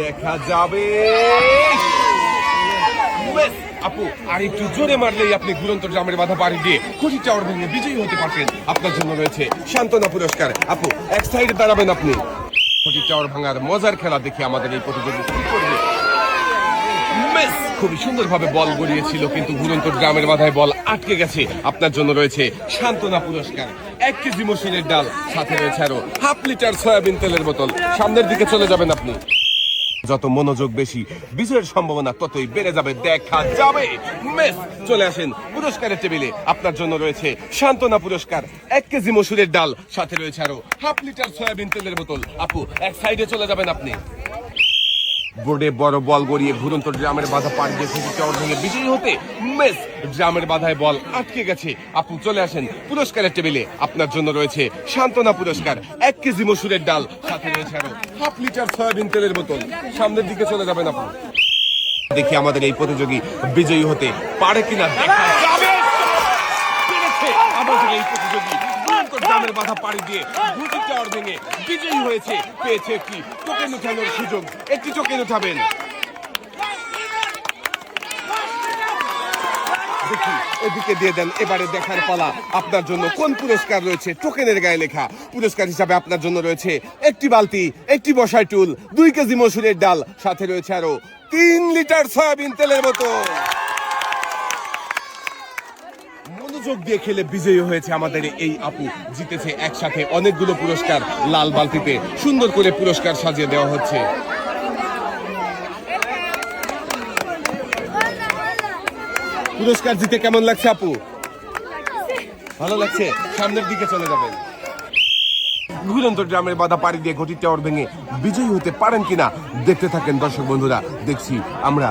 দেখা যাবে। আপু আর একটু জোরে মারলেই আপনি ঘুরন্ত জামের বাধা পাড়ি দিয়ে কোটি টাওয়ার ভেঙে বিজয়ী হতে পারতেন। আপনার জন্য রয়েছে সান্ত্বনা পুরস্কার। আপু এক সাইডে দাঁড়াবেন আপনি। কোটি টাওয়ার ভাঙার মজার খেলা দেখে আমাদের এই প্রতিযোগিতা কি করবে। খুবই সুন্দরভাবে বল গড়িয়েছিল, কিন্তু ঘুরন্ত গ্রামের বাধায় বল আটকে গেছে। আপনার জন্য রয়েছে সান্ত্বনা পুরস্কার, 1 কেজি মসুরের ডাল, সাথে রয়েছে আরো হাফ লিটার সয়াবিন তেলের বোতল। সামনের দিকে চলে যাবেন আপনি। যত মনোযোগ বেশি, বিজয়ের সম্ভাবনা ততই বেড়ে যাবে। দেখা যাবে। চলে আসেন পুরস্কারের টেবিলে। আপনার জন্য রয়েছে সান্ত্বনা পুরস্কার, 1 কেজি মসুরের ডাল, সাথে রয়েছে আরো হাফ লিটার সয়াবিন তেলের বোতল। আপু এক সাইডে চলে যাবেন আপনি। বোর্ডে বড় বল গড়িয়ে ঘুরন্ত ড্রামের বাধা পাড়ি দিয়ে কোটি টাওয়ার ভেঙে বিজয়ী হতে ড্রামের বাধায় বল আটকে গেছে। আপু চলে আসেন পুরস্কারের টেবিলে। আপনার জন্য রয়েছে সান্ত্বনা পুরস্কার, 1 কেজি মসুরের ডাল, সাথে রয়েছে আরো হাফ লিটার সয়াবিন তেলের বোতল। সামনের দিকে চলে যাবেন আপু। দেখি আমাদের এই প্রতিযোগী বিজয়ী হতে পারে কিনা। দেখা যাবে। পেরেছে আমাদের এই প্রতিযোগী গ্রামের বাধা পাড়ি দিয়ে কোটি টাওয়ার ভেঙে বিজয়ী হয়েছে। পেয়েছে একটি টোকেন উঠানোর সুযোগ। একটি টোকেন উঠাবেন। দেখি এদিকে দিয়ে দেন। এবারে দেখার পালা। আপনার জন্য কোন পুরস্কার রয়েছে টোকেনের গায়ে লেখা। পুরস্কার হিসাবে আপনার জন্য রয়েছে একটি বালতি, একটি বসাই টুল, 2 কেজি মসুরের ডাল, সাথে রয়েছে আরো 3 লিটার সয়াবিন তেলের বোতল। মনোযোগ দিয়ে খেলে বিজয়ী হয়েছে আমাদের এই আপু। জিতেছে একসাথে অনেকগুলো পুরস্কার। লাল বালতিতে সুন্দর করে পুরস্কার সাজিয়ে দেওয়া হচ্ছে। পুরস্কার জিতে কেমন লাগছে আপু? ভালো লাগছে। সামনের দিকে চলে যাবেন। ঘুরন্ত গ্রামের বাধা পাড়ি দিয়ে ঘটি টাওয়ার ভেঙে বিজয়ী হতে পারেন কিনা দেখতে থাকেন দর্শক বন্ধুরা। দেখছি আমরা।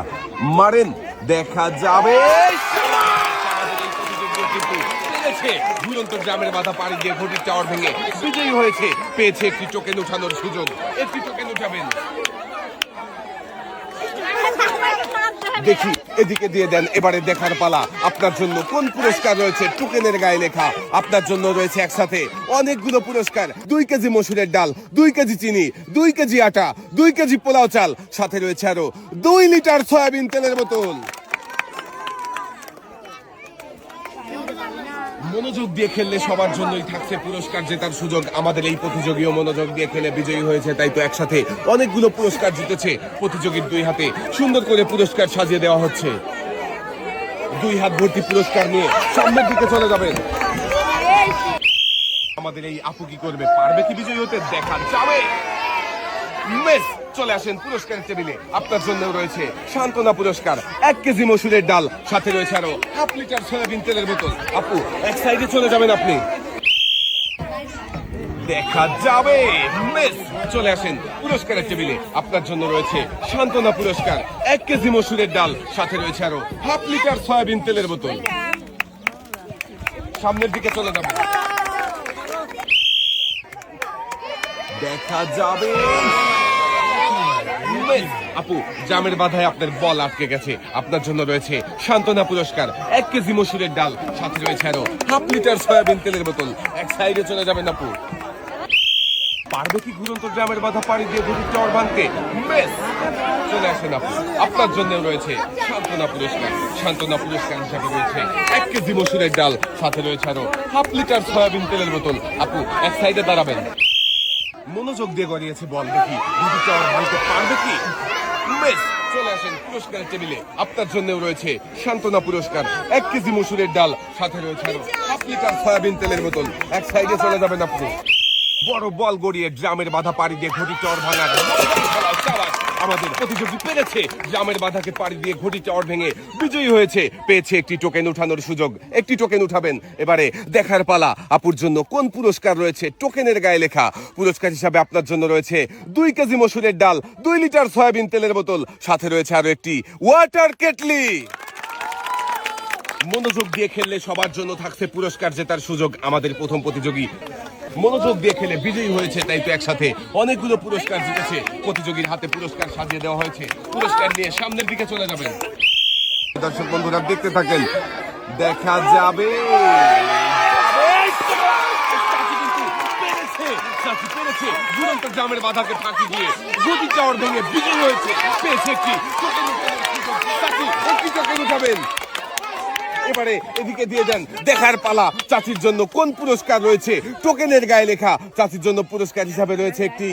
মারেন। দেখা যাবে। ঘুরন্ত গ্রামের বাধা পাড়ি দিয়ে ঘটি টাওয়ার ভেঙে বিজয়ী হয়েছে। পেয়েছে একটি টোকেন উঠানোর সুযোগ। একটি টোকেন উঠাবেন। দেখি এদিকে দিয়ে দেন। এবারে দেখার পালা। আপনার জন্য কোন পুরস্কার রয়েছে টোকেনের গায়ে লেখা। আপনার জন্য রয়েছে একসাথে অনেকগুলো পুরস্কার। 2 কেজি মসুরের ডাল, 2 কেজি চিনি, 2 কেজি আটা, 2 কেজি পোলাও চাল, সাথে রয়েছে আরো 2 লিটার সয়াবিন তেলের বোতল। মনোযোগ দিয়ে খেললে সবার জন্যই থাকছে পুরস্কার জেতার সুযোগ। আমাদের এই প্রতিযোগীও মনোযোগ দিয়ে খেলে বিজয়ী হয়েছে। তাই তো একসাথে অনেকগুলো পুরস্কার জিতেছে। প্রতিযোগীর 2 হাতে সুন্দর করে পুরস্কার সাজিয়ে দেওয়া হচ্ছে। 2 হাত ভর্তি পুরস্কার নিয়ে সামনের দিকে চলে যাবেন। আমাদের এই আপু কি করবে? পারবে কি বিজয়ী হতে? দেখা যাবে। চলে আসেন পুরস্কারের টেবিলে। আপনার জন্য রয়েছে সান্ত্বনা পুরস্কার, 1 কেজি মসুরের ডাল, সাথে রয়েছে আরো হাফ লিটার সয়াবিন তেলের বোতল। আপু এক সাইডে চলে যাবেন আপনি। দেখা যাবে। চলে আসেন পুরস্কারের টেবিলে। আপনার জন্য রয়েছে সান্ত্বনা পুরস্কার, 1 কেজি মসুরের ডাল, সাথে রয়েছে আরো হাফ লিটার সয়াবিন তেলের বোতল। সামনের দিকে চলে যাবেন। দেখা যাবে। আপু জামের বাধায় আপনার বল আটকে গেছে। আপনার জন্য রয়েছে সান্ত্বনা পুরস্কার, 1 কেজি মসুরের ডাল, সাথে রয়েছে আরো হাফ লিটার সয়াবিন তেলের বোতল। এক সাইডে চলে যাবেন আপু। পারবে কি ঘুরন্ত গ্রামের বাধা পাড়ি দিয়ে ঘুরি টাওয়ার ভাঙতে? চলে আসেন আপু। আপনার জন্য রয়েছে সান্ত্বনা পুরস্কার। সান্ত্বনা পুরস্কার হিসাবে রয়েছে 1 কেজি মসুরের ডাল, সাথে রয়েছে আরো হাফ লিটার সয়াবিন তেলের বোতল। আপু এক সাইডে দাঁড়াবেন। মনোযোগ দিয়ে গড়িয়েছে বল। দেখি ঘুরি টাওয়ার ভাঙতে পারবে কি। চলে আসেন পুরস্কারের টেবিলে। আপনার জন্য রয়েছে সান্ত্বনা পুরস্কার, 1 কেজি মসুরের ডাল, সাথে রয়েছে আরো হাফ লিটার সয়াবিন তেলের বোতল। এক সাইডে চলে যাবেন আপনি। বড় বল গড়িয়ে গ্রামের বাধা পাড়ি দিয়ে ঘটি টাওয়ার ভাঙার আমাদের প্রতিযোগী পেরেছে। গ্রামের বাধাকে পাড়ি দিয়ে ঘটি টাওয়ার ভেঙে বিজয়ী হয়েছে। পেয়েছে একটি টোকেন উঠানোর সুযোগ। একটি টোকেন উঠাবেন। এবারে দেখার পালা। আপুর জন্য কোন পুরস্কার রয়েছে টোকেনের গায়ে লেখা। পুরস্কার হিসাবে আপনার জন্য রয়েছে 2 কেজি মসুরের ডাল, 2 লিটার সয়াবিন তেলের বোতল, সাথে রয়েছে আরো একটি ওয়াটার কেটলি। মনোযোগ দিয়ে খেললে সবার জন্য থাকছে পুরস্কার জেতার সুযোগ। আমাদের প্রথম প্রতিযোগী মনোযোগ দিয়ে খেলে বিজয়ী হয়েছে। তাই তো একসাথে অনেকগুলো পুরস্কার জিতেছে। প্রতিযোগীর হাতে পুরস্কার সাজিয়ে দেওয়া হয়েছে। পুরস্কার নিয়ে সামনের দিকে চলে যাবেন। দর্শক বন্ধুরা দেখতে থাকেন। দেখা যাবে। চাচি পেরেছে দুরন্ত জামের বাধাকে ফাঁকি দিয়ে গতি টাওয়ার ভেঙে বিজয়ী হয়েছে, পেয়েছে একটি টোকেন উঠানোর সুযোগ। চাচি একটি টোকেন উঠাবেন, এবারে এদিকে দিয়ে দেন। দেখার পালা চাচির জন্য কোন পুরস্কার রয়েছে। টোকেনের গায়ে লেখা চাচির জন্য পুরস্কার হিসাবে রয়েছে একটি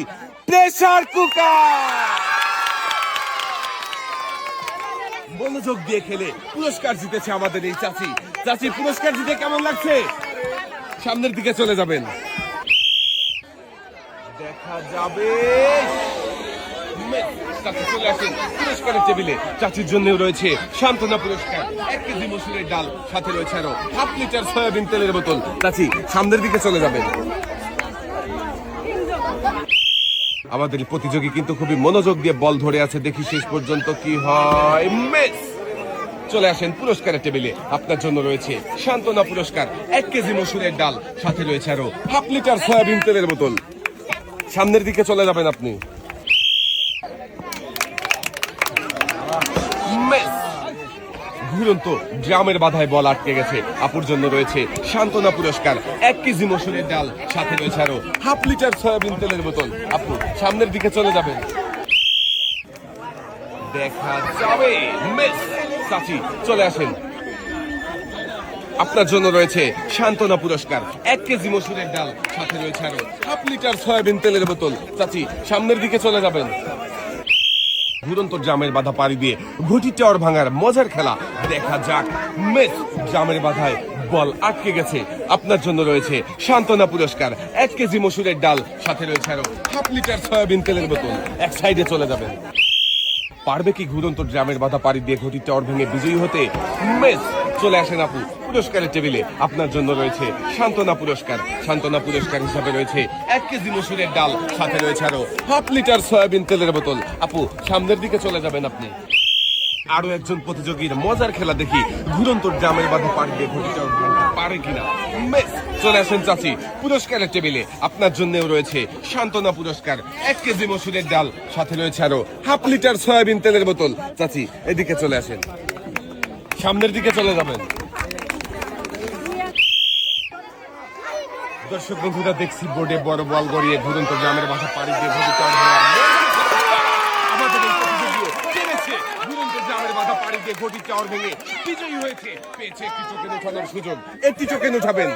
প্রেসার কুকার। মনোযোগ দিয়ে খেলে পুরস্কার জিতেছে আমাদের এই চাচি। চাচি পুরস্কার জিতে কেমন লাগছে? সামনের দিকে চলে যাবেন, দেখা যাবে। চাচি চলে আসেন পুরস্কারের টেবিলে। চাচির জন্য রয়েছে সান্ত্বনা পুরস্কার, 1 কেজি মসুরের ডাল, সাথে রয়েছে আরো 1/2 লিটার সয়াবিন তেলের বোতল। চাচি সামনের দিকে চলে যাবেন। আমাদের প্রতিযোগী কিন্তু খুবই মনোযোগ দিয়ে বল ধরে আছে, দেখি শেষ পর্যন্ত কি হয়। মিস। চলে আসেন পুরস্কারের টেবিলে। আপনার জন্য রয়েছে সান্ত্বনা পুরস্কার, 1 কেজি মসুরের ডাল, সাথে রয়েছে আরো 1/2 লিটার সয়াবিন তেলের বোতল। সামনের দিকে চলে যাবেন আপনি। ঘুরন্ত ড্রামের বাধায় বল আটকে গেছে। আপুর জন্য রয়েছে সান্ত্বনা পুরস্কার, 1 কেজি মসুরের ডাল, সাথে রয়েছে আরো 1/2 লিটার সয়াবিন তেলের বোতল। আপু সামনের দিকে চলে যাবেন, দেখা যাবে। মিস। চাচি চলে আসেন, আপনার জন্য রয়েছে সান্ত্বনা পুরস্কার, 1 কেজি মসুরের ডাল, সাথে রয়েছে আরো 1/2 লিটার সয়াবিন তেলের বোতল। চাচি সামনের দিকে চলে যাবেন। ঘুরন্ত জামের বাধা পাড়ি দিয়ে ঘটি টাওয়ার ভাঙার মজার খেলা দেখা যাক। মিস। জামের বাধায় বল আটকে গেছে। আপনার জন্য রয়েছে সান্ত্বনা পুরস্কার, 1 কেজি মসুরের ডাল, সাথে রয়েছে আরো 1/2 লিটার সয়াবিন তেলের বোতল। এক সাইডে চলে যাবেন। পারবে কি ঘুরন্ত জামের বাধা পাড়ি দিয়ে ঘটি টাওয়ার ভেঙে বিজয়ী হতে? মিস। চলে আসেন আপু পুরস্কারের টেবিলে। আপনার জন্য রয়েছে সান্ত্বনা পুরস্কার। সান্ত্বনা পুরস্কার হিসাবে রয়েছে 1 কেজি মসুরের ডাল, সাথে রয়েছে আরো 1/2 লিটার সয়াবিন তেলের বোতল। আপু সামনের দিকে চলে যাবেন আপনি। আরো একজন প্রতিযোগীর মজার খেলা দেখি, ঘুরন্ত জামের বাধা পাড়ি দিয়ে ঘটি টাওয়ার ভাঙতে পারে কিনা। মিস। চলে আসেন চাচি পুরস্কারের টেবিলে। আপনার জন্যও রয়েছে সান্ত্বনা পুরস্কার, 1 কেজি মসুরের ডাল, সাথে রয়েছে আরো 1/2 লিটার সয়াবিন তেলের বোতল। চাচি এদিকে চলে আসেন, সামনের দিকে চলে যাবেন। দর্শক বন্ধুরা, দেখছি বোর্ডে বড় বল গড়িয়ে ঘুরন্ত জামের বাধা পাড়ি দিয়ে ঘটি টাওয়ার আমাদের এই প্রতিযোগীও পেরেছে ঘুরন্ত জামের বাধা পাড়ি দিয়ে ঘটি টাওয়ার ভেঙে বিজয়ী হয়েছে, পেয়েছে একটি টোকেন উঠানোর সুযোগ। একটি টোকেন উঠাবেন,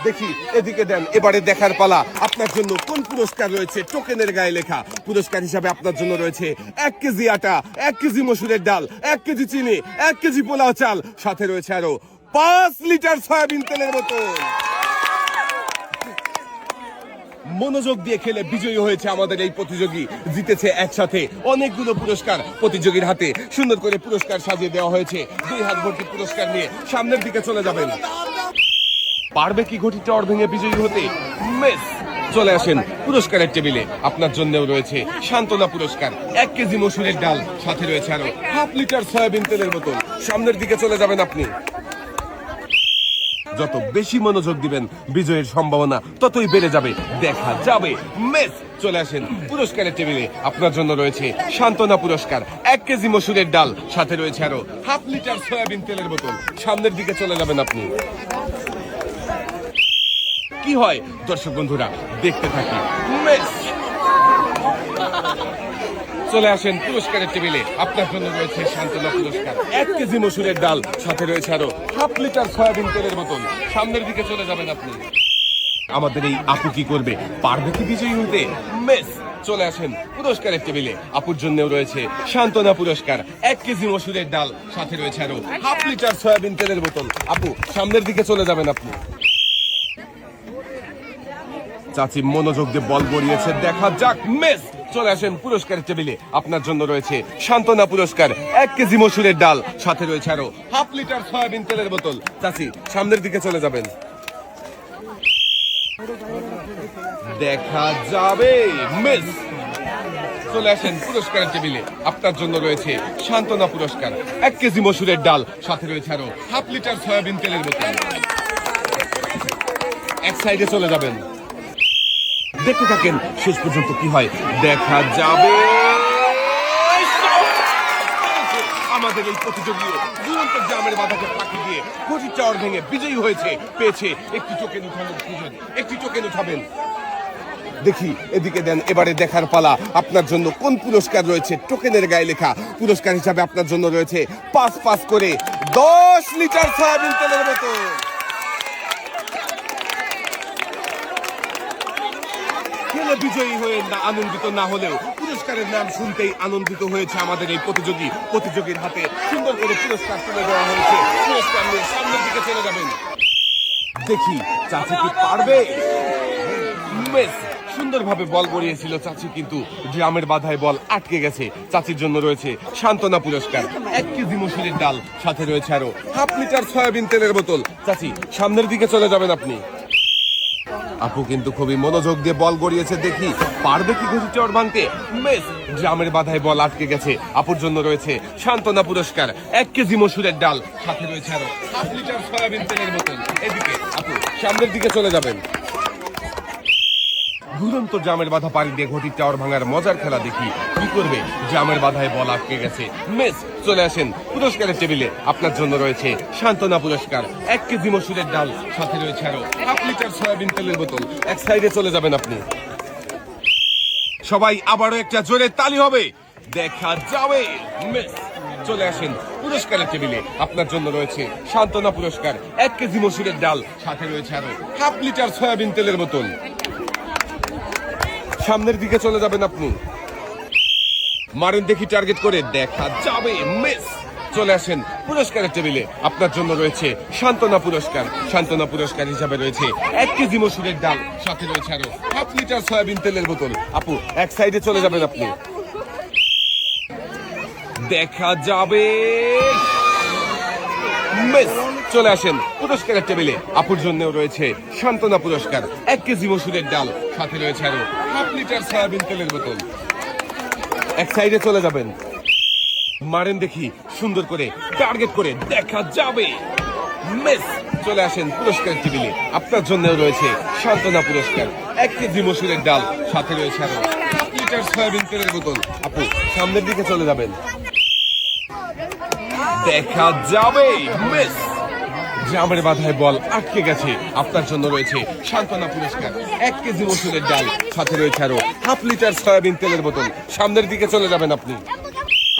দেখি এদিকে দেন। এবারে দেখার পালা আপনার জন্য কোন পুরস্কার রয়েছে। টোকেনের গায়ে লেখা পুরস্কার হিসাবে আপনার জন্য রয়েছে 1 কেজি আটা, 1 কেজি মসুরের ডাল, 1 কেজি চিনি, 1 কেজি পোলাও চাল, সাথে রয়েছে আরো 5 লিটার সয়াবিন তেলের বোতল। মনোযোগ দিয়ে খেলে বিজয়ী হয়েছে আমাদের এই প্রতিযোগী, জিতেছে একসাথে অনেকগুলো পুরস্কার। প্রতিযোগীর হাতে সুন্দর করে পুরস্কার সাজিয়ে দেওয়া হয়েছে। 2 হাত ভর্তি পুরস্কার নিয়ে সামনের দিকে চলে যাবেন। পারবে কি ঘটি টাওয়ার ভেঙে বিজয়ী হতে? মিস। চলে আসেন পুরস্কারের টেবিলে। আপনার জন্যও রয়েছে সান্ত্বনা পুরস্কার, 1 কেজি মসুরের ডাল, সাথে রয়েছে আরো 1/2 লিটার সয়াবিন তেলের বোতল। সামনের দিকে চলে যাবেন আপনি। যত বেশি মনোযোগ দিবেন বিজয়ের সম্ভাবনা ততই বেড়ে যাবে, দেখা যাবে। মিস। চলে আসেন পুরস্কারের টেবিলে। আপনার জন্য রয়েছে সান্ত্বনা পুরস্কার, 1 কেজি মসুরের ডাল, সাথে রয়েছে আরো 1/2 লিটার সয়াবিন তেলের বোতল। সামনের দিকে চলে যাবেন আপনি। কি হয় দর্শক বন্ধুরা, দেখতে থাকি। মিস। চলে আসেন পুরস্কারের টেবিলে। আপনার জন্য রয়েছে সান্ত্বনা পুরস্কার, 1 কেজি মসুরের ডাল, সাথে রয়েছে আরো 1/2 লিটার সয়াবিন তেলের বোতল। সামনের দিকে চলে যাবেন আপনি। আমাদের এই আপু কি করবে? পারবে কি বিজয়ী হতে? মিস। চলে আসেন পুরস্কারের টেবিলে। আপুর জন্যও রয়েছে সান্ত্বনা পুরস্কার, 1 কেজি মসুরের ডাল, সাথে রয়েছে আরো 1/2 লিটার সয়াবিন তেলের বোতল। আপু সামনের দিকে চলে যাবেন আপনি। চাচি মনোযোগ দিয়ে বল গড়িয়েছে, দেখা যাক। মিস। চলে আসেন পুরস্কারের টেবিলে। আপনার জন্য রয়েছে সান্ত্বনা পুরস্কার, 1 কেজি মসুরের ডাল, সাথে রয়েছে আরো 1/2 লিটার সয়াবিন তেলের বোতল। চাচি সামনের দিকে চলে যাবেন, দেখা যাবে। মিস। চলে আসেন পুরস্কারের টেবিলে। আপনার জন্য রয়েছে সান্ত্বনা পুরস্কার, 1 কেজি মসুরের ডাল, সাথে রয়েছে আরো 1/2 লিটার সয়াবিন তেলের বোতল। এক সাইডে চলে যাবেন, দেখতে থাকেন শেষ পর্যন্ত কি হয়, দেখা যাবে। আমাদের এই প্রতিযোগী দুরন্ত জামের বাধাকে ফাঁকি দিয়ে ঘটি টাওয়ার ভেঙে বিজয়ী হয়েছে, পেয়েছে একটি টোকেন উঠানোর সুযোগ। একটি টোকেন উঠাবেন, দেখি এদিকে দেন, এবারে দেখার পালা। আপনার জন্য কোন পুরস্কার রয়েছে? টোকেনের গায়ে লেখা পুরস্কার হিসাবে আপনার জন্য রয়েছে 5 করে 10 লিটার সয়াবিন তেলের বোতল। খেলে বিজয়ী হয়ে আনন্দিত না হলেও পুরস্কারের নাম শুনতেই আনন্দিত হয়েছে আমাদের এই প্রতিযোগীর হাতে সুন্দর করে পুরস্কার তুলে দেওয়া হয়েছে। পুরস্কার নিয়ে সামনের দিকে চলে যাবেন। দেখি চাচি কি পারবে। বেশ সুন্দরভাবে বল গড়িয়েছিল চাচি, কিন্তু ড্রামের বাধায় বল আটকে গেছে। চাচির জন্য রয়েছে সান্ত্বনা পুরস্কার, 1 কেজি মসুরের ডাল, সাথে রয়েছে আরো 1/2 লিটার সয়াবিন তেলের বোতল। চাচি সামনের দিকে চলে যাবেন আপনি। আপু কিন্তু খুবই মনোযোগ দিয়ে বল গড়িয়েছে, দেখি পারবে কি ঘটি চড় ভাঙতে। বেশ ড্রামের বাধায় বল আটকে গেছে। আপুর জন্য রয়েছে সান্ত্বনা পুরস্কার, 1 কেজি মসুরের ডাল, সাথে রয়েছে আরো 1/2 লিটার সয়াবিন তেলের বোতল। এদিকে আপু সামনের দিকে চলে যাবেন। ঘুরন্ত জামের বাধা পাড়ি দিয়ে ঘটির টাওয়ার ভাঙার মজার খেলা দেখি কি করবে। জামের বাধায় বল আটকে গেছে। মেস চলে আসেন পুরস্কারের টেবিলে। আপনার জন্য রয়েছে সান্ত্বনা পুরস্কার, 1 কেজি মসুরের ডাল, সাথে রয়েছে আরো 1/2 লিটার সয়াবিন তেলের বোতল। এক সাইডে চলে যাবেন আপনি। সবাই আবারও একটা জোরে তালি হবে, দেখা যাবে। মেস চলে আসেন পুরস্কারের টেবিলে। আপনার জন্য রয়েছে সান্ত্বনা পুরস্কার, 1 কেজি মসুরের ডাল, সাথে রয়েছে আরো 1/2 লিটার সয়াবিন তেলের বোতল। সামনের দিকে চলে যাবেন আপনি। মারেন দেখি টার্গেট করে, দেখা যাবে। মিস চলে আসেন পুরস্কারের টেবিলে। আপনার জন্য রয়েছে সান্ত্বনা পুরস্কার। সান্ত্বনা পুরস্কার হিসাবে রয়েছে 1 কেজি মসুরের ডাল, সাথে রয়েছে আরো 1/2 লিটার সয়াবিন তেলের বোতল। আপু এক সাইডে চলে যাবেন আপনি। দেখা যাবে। মিস চলে আসেন পুরস্কারের টেবিলে। আপুর জন্য রয়েছে সান্ত্বনা পুরস্কার, 1 কেজি মসুরের ডাল, সাথে রয়েছে আরো 1/2 লিটার সয়াবিন তেলের বোতল। এক সাইডে চলে যাবেন। মারেন দেখি সুন্দর করে টার্গেট করে, দেখা যাবে। মিস চলে আসেন পুরস্কারের টেবিলে। আপনার জন্য রয়েছে সান্ত্বনা পুরস্কার, 1 কেজি মসুরের ডাল, সাথে রয়েছে আরো 1/2 লিটার সয়াবিন তেলের বোতল। আপু সামনের দিকে চলে যাবেন। দেখা যাবে। মিস জামের বাধায় বল আটকে গেছে। আপনার জন্য রয়েছে সান্ত্বনা পুরস্কার, 1 কেজি মসুরের ডাল, সাথে রয়েছে আরো 1/2 লিটার সয়াবিন তেলের বোতল। সামনের দিকে চলে যাবেন আপনি।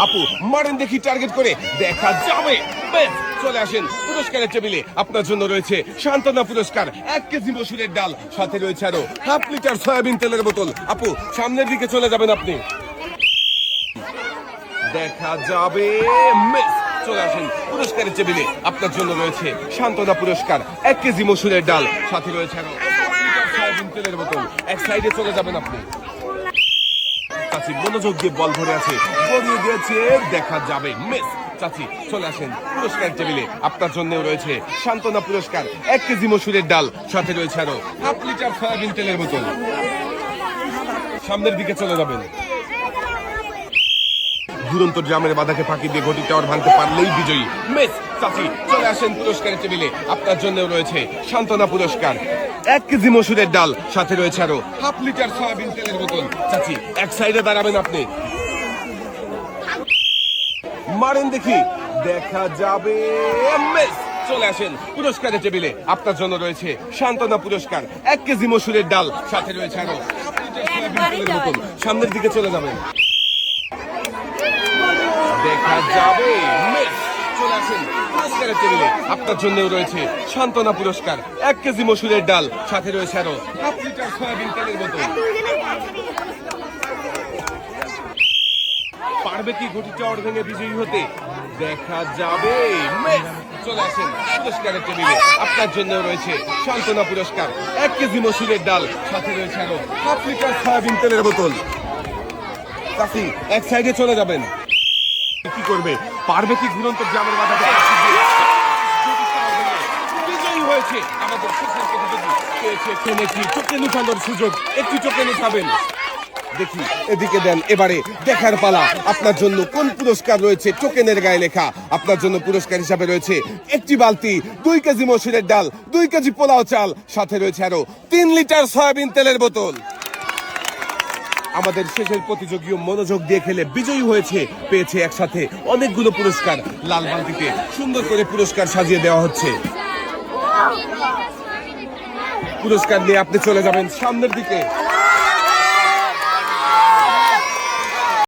আপু মারেন দেখি টার্গেট করে, দেখা যাবে। বেশ চলে আসেন পুরস্কারের টেবিলে। আপনার জন্য রয়েছে সান্ত্বনা পুরস্কার, 1 কেজি মসুরের ডাল, সাথে রয়েছে আরো 1/2 লিটার সয়াবিন তেলের বোতল। আপু সামনের দিকে চলে যাবেন আপনি। দেখা যাবে। মিস চলে আসেন পুরস্কারের টেবিলে। আপনার জন্য রয়েছে সান্ত্বনা পুরস্কার, 1 কেজি মসুরের ডাল, সাথে রয়েছে আরো 1/2 লিটার সয়াবিন তেলের বোতল। এক সাইডে চলে যাবেন আপনি। চাচি মনোযোগ দিয়ে বল ধরে আছে, গড়িয়ে দিয়েছে, দেখা যাবে। মিস চাচি চলে আসেন পুরস্কারের টেবিলে। আপনার জন্য রয়েছে সান্ত্বনা পুরস্কার, 1 কেজি মসুরের ডাল, সাথে রয়েছে আরো 1/2 লিটার সয়াবিন তেলের বোতল। সামনের দিকে চলে যাবেন। দুরন্ত ড্রামের বাধাকে ফাঁকি দিয়ে ঘটি টাওয়ার ভাঙতে পারলেই বিজয়ী। মিস চাচি চলে আসেন পুরস্কারের টেবিলে। আপনার জন্য রয়েছে সান্ত্বনা পুরস্কার, 1 কেজি মসুরের ডাল, সাথে রয়েছে আরো 1/2 লিটার সয়াবিন তেলের বোতল। চাচি এক সাইডে দাঁড়াবেন আপনি। মারেন দেখি, দেখা যাবে। মিস চলে আসেন পুরস্কারের টেবিলে। আপনার জন্য রয়েছে সান্ত্বনা পুরস্কার, 1 কেজি মসুরের ডাল, সাথে রয়েছে আরো 1/2 লিটার সয়াবিন তেলের বোতল। সামনের দিকে চলে যাবেন। দেখা যাবে। মিস চলে আসেন পুরস্কারের টেবিলে। আপনার জন্য রয়েছে সান্ত্বনা পুরস্কার, 1 কেজি মসুরের ডাল, সাথে রয়েছে আরো 1/2 লিটার সয়াবিন তেলের বোতল। পারবে কি ঘটি টাওয়ার ভেঙে বিজয়ী হতে? দেখা যাবে। মিস চলে আসেন পুরস্কারের টেবিলে। আপনার জন্য রয়েছে সান্ত্বনা পুরস্কার, 1 কেজি মসুরের ডাল, সাথে রয়েছে আরো 1/2 লিটার সয়াবিন তেলের বোতল। চাচি এক সাইডে চলে যাবেন। কি করবে? পারবে কি ঘুরন্ত গ্রামের বাধাকে বিজয়ী হয়েছে আমাদের শেষের প্রতিযোগী। পেয়েছে কি চোখে লুকানোর সুযোগ, একটু চোখে লুকাবেন। দেখি এদিকে দেন, এবারে দেখার পালা। আপনার জন্য কোন পুরস্কার রয়েছে টোকেনের গায়ে লেখা। আপনার জন্য পুরস্কার হিসাবে রয়েছে 1টি বালতি, 2 কেজি মসুরের ডাল, 2 কেজি পোলাও চাল, সাথে রয়েছে আরো 3 লিটার সয়াবিন তেলের বোতল। আমাদের শেষের প্রতিযোগী মনোযোগ দিয়ে খেলে বিজয়ী হয়েছে, পেয়েছে একসাথে অনেকগুলো পুরস্কার। লাল বালতিতে সুন্দর করে পুরস্কার সাজিয়ে দেওয়া হচ্ছে। পুরস্কার নিয়ে আপনি চলে যাবেন সামনের দিকে।